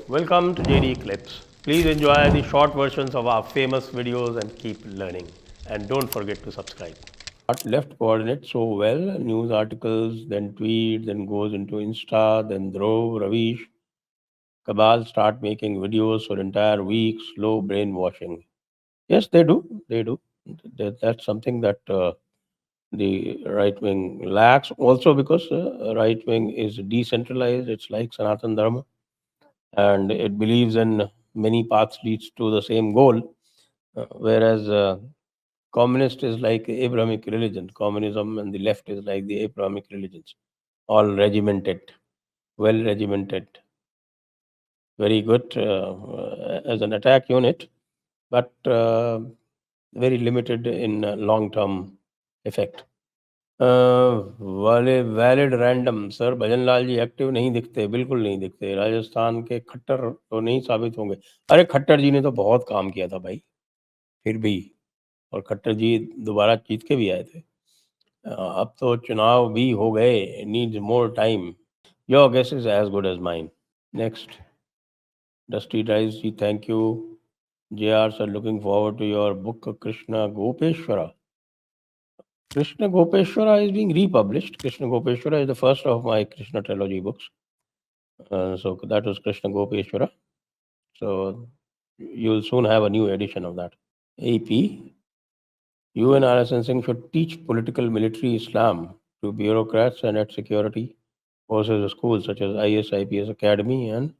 Welcome to JD Clips. Please enjoy the short versions of our famous videos and keep learning. And don't forget to subscribe. Left coordinate so well, news articles, then tweet, then goes into Insta, then Dhruv, Ravish, Kabal start making videos for entire weeks, slow brainwashing. Yes, they do. They do. That's something that the right wing lacks. Also, because right wing is decentralized, it's like Sanatan Dharma, and it believes in many paths leads to the same goal. Whereas communist is like Abrahamic religion. Communism and the left is like the Abrahamic religions, all regimented, well regimented, very good as an attack unit, but very limited in long term effect. वाले valid random sir भजन Lal ji active नहीं दिखते, बिल्कुल नहीं दिखते। राजस्थान के खट्टर तो नहीं साबित होंगे। अरे खट्टर जी ने तो बहुत काम किया था भाई, फिर भी। और खट्टर जी दोबारा जीत के भी आए थे। अब तो चुनाव भी हो गए, needs more time. Your guess is as good as mine. Next, dusty dice ji, thank you. J R sir, looking forward to your book Krishna Gopeshwara. Krishna Gopeshwara is being republished. Krishna Gopeshwara is the first of my Krishna trilogy books. So that was Krishna Gopeshwara. So you'll soon have a new edition of that. AP, you and RSN Singh should teach political military Islam to bureaucrats and at security forces schools such as IS, IPS Academy and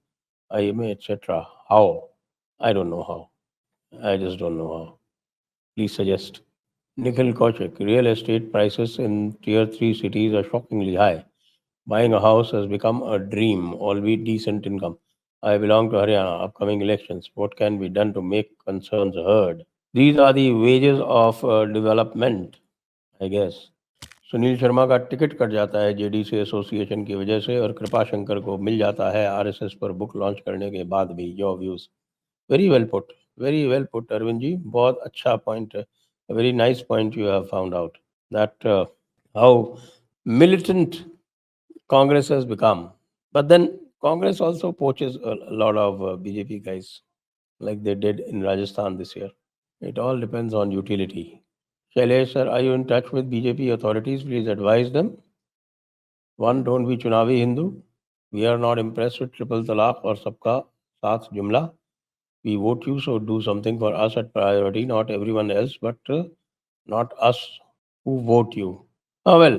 IMA, etc. How? I don't know how. I just don't know how. Please suggest. Nikhil Kaushik, real estate prices in tier 3 cities are shockingly high. Buying a house has become a dream, albeit decent income. I belong to Haryana. Upcoming elections. What can be done to make concerns heard? These are the wages of development, I guess. Sunil Sharma का ticket cut जाता है JD से association की वजह से, और कृपा शंकर को मिल जाता है आरएसएस पर बुक लॉन्च करने के बाद भी. Your views. Very well put, very well put Arvind ji, बहुत अच्छा पॉइंट है. Very nice point you have found out that how militant Congress has become. But then Congress also poaches a lot of BJP guys, like they did in Rajasthan this year. It all depends on utility. Shailesh sir, are you in touch with BJP authorities? Please advise them. One, don't be Chunavi Hindu. We are not impressed with triple talaq or sabka saath jumla. We vote you, so do something for us at priority, not everyone else, but not us who vote you. Oh, well,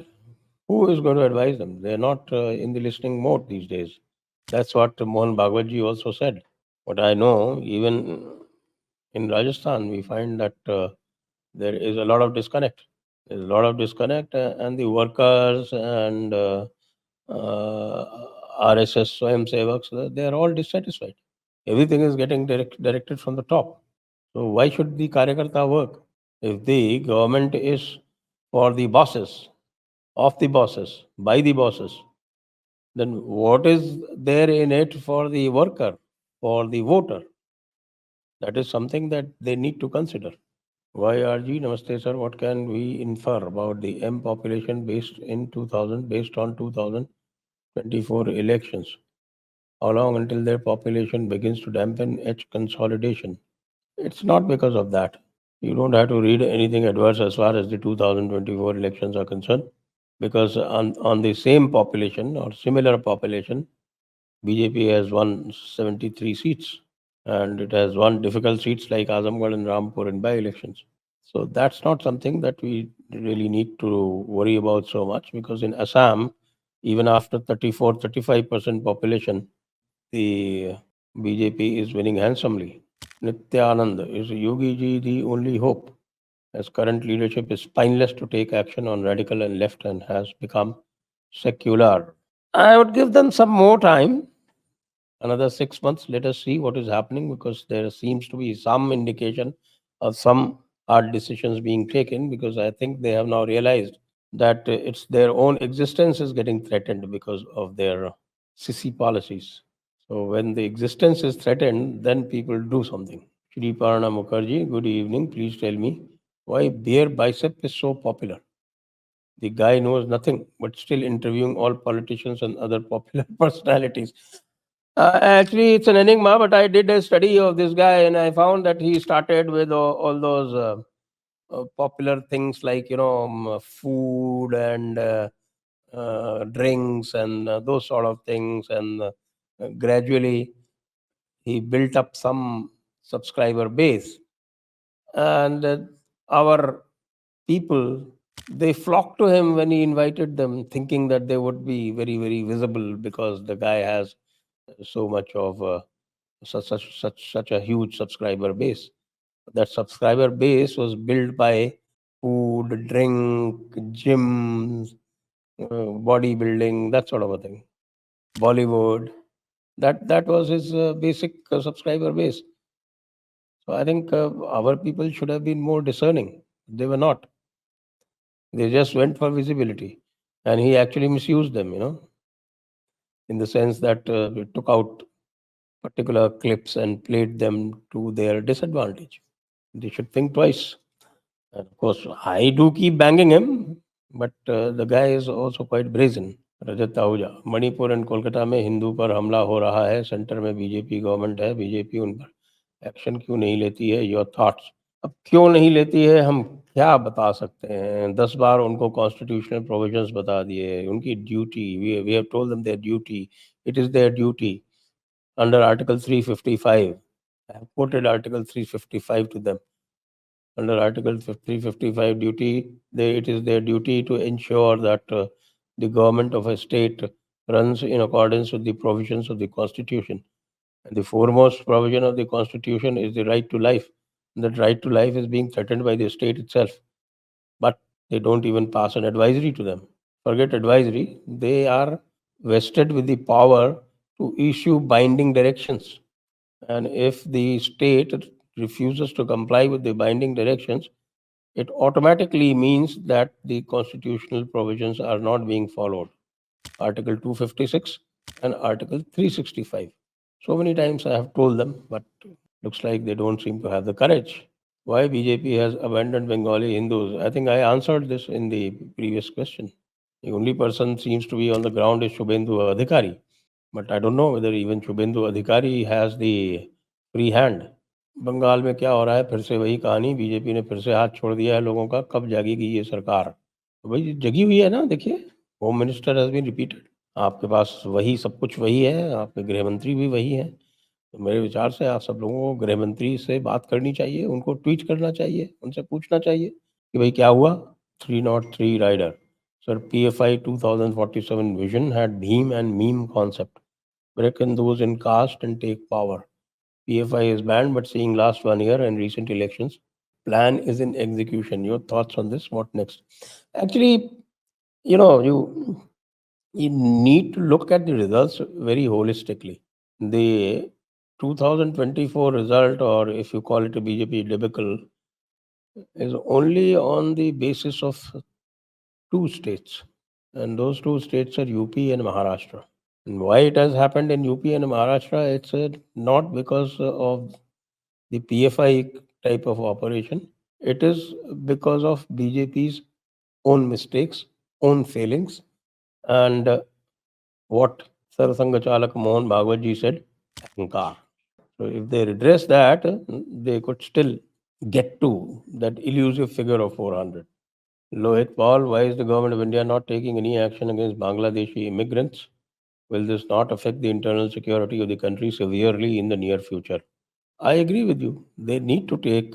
who is going to advise them? They're not in the listening mode these days. That's what Mohan Bhagwatji also said. What I know, even in Rajasthan, we find that there is a lot of disconnect. There's a lot of disconnect, and the workers and RSS Swayam Sevaks, they're all dissatisfied. Everything is getting directed from the top. So why should the Karyakarta work? If the government is for the bosses, of the bosses, by the bosses, then what is there in it for the worker, for the voter? That is something that they need to consider. YRG, Namaste sir, what can we infer about the M population based on 2024 elections? How long until their population begins to dampen H consolidation? It's not because of that. You don't have to read anything adverse as far as the 2024 elections are concerned, because on the same population or similar population, BJP has won 73 seats, and it has won difficult seats like Azamgarh and Rampur in by-elections. So that's not something that we really need to worry about so much, because in Assam, even after 34-35% population, the BJP is winning handsomely. Nityanand, is Yogi ji the only hope, as current leadership is spineless to take action on radical and left and has become secular? I would give them some more time, another 6 months. Let us see what is happening, because there seems to be some indication of some hard decisions being taken, because I think they have now realized that it's their own existence is getting threatened because of their sissy policies. So when the existence is threatened, then people do something. Shri Parna Mukherjee, good evening. Please tell me why bear bicep is so popular. The guy knows nothing, but still interviewing all politicians and other popular personalities. Actually, it's an enigma, but I did a study of this guy and I found that he started with all those popular things like, food and drinks and those sort of things. And gradually, he built up some subscriber base. And our people, they flocked to him when he invited them, thinking that they would be very, very visible because the guy has so much of such a huge subscriber base. That subscriber base was built by food, drink, gyms, bodybuilding, that sort of a thing. Bollywood. That was his basic subscriber base. So I think our people should have been more discerning. They were not. They just went for visibility, and he actually misused them. In the sense that he took out particular clips and played them to their disadvantage. They should think twice. And of course, I do keep banging him, but the guy is also quite brazen. Rajat Ahuja, Manipur and Kolkata में हिंदू पर हमला हो रहा है, centre में BJP government है, BJP उन पर एक्शन क्यों नहीं लेती है? Your thoughts? अब क्यों नहीं लेती है हम क्या बता सकते हैं? 10 बार उनको कॉन्स्टिट्यूशनल प्रोविजंस बता दिए, उनकी duty, we have told them their duty, it is their duty under Article 355. I have quoted Article 355 to them. Under Article 355 duty, it is their duty to ensure that the government of a state runs in accordance with the provisions of the Constitution. And the foremost provision of the Constitution is the right to life. That right to life is being threatened by the state itself. But they don't even pass an advisory to them. Forget advisory, they are vested with the power to issue binding directions. And if the state refuses to comply with the binding directions, it automatically means that the constitutional provisions are not being followed. Article 256 and Article 365. So many times I have told them, but looks like they don't seem to have the courage. Why BJP has abandoned Bengali Hindus? I think I answered this in the previous question. The only person seems to be on the ground is Shubhendu Adhikari. But I don't know whether even Shubhendu Adhikari has the free hand. Bengal में क्या हो रहा है? फिर से वही कहानी, BJP ने फिर से हाथ छोड़ दिया है लोगों का। कब जागेगी ये सरकार? तो भाई जगी हुई है ना, देखिए, home minister has been repeated. आपके पास वही सब कुछ वही है, आपके गृह मंत्री भी वही हैं। तो मेरे विचार से आप सब लोगों को गृह मंत्री से बात करनी चाहिए, उनको ट्वीट करना चाहिए, उनसे पूछना चाहिए कि भाई क्या हुआ? 303 rider. Sir, PFI 2047 vision had Bhim and meme concept. Reckon those in caste and take power. PFI is banned, but seeing last 1 year and recent elections, plan is in execution. Your thoughts on this? What next? Actually, you need to look at the results very holistically. The 2024 result, or if you call it a BJP debacle, is only on the basis of two states, and those two states are UP and Maharashtra. And why it has happened in UP and Maharashtra, it's not because of the PFI type of operation. It is because of BJP's own mistakes, own failings, and what Sir Sangachalak Mohan Bhagwat ji said, ahankar. So if they redress that, they could still get to that elusive figure of 400. Lohit Paul, why is the government of India not taking any action against Bangladeshi immigrants? Will this not affect the internal security of the country severely in the near future? I agree with you. They need to take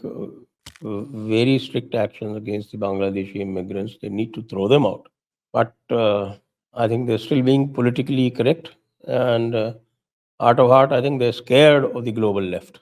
very strict actions against the Bangladeshi immigrants. They need to throw them out. But I think they're still being politically correct. And heart of heart, I think they're scared of the global left.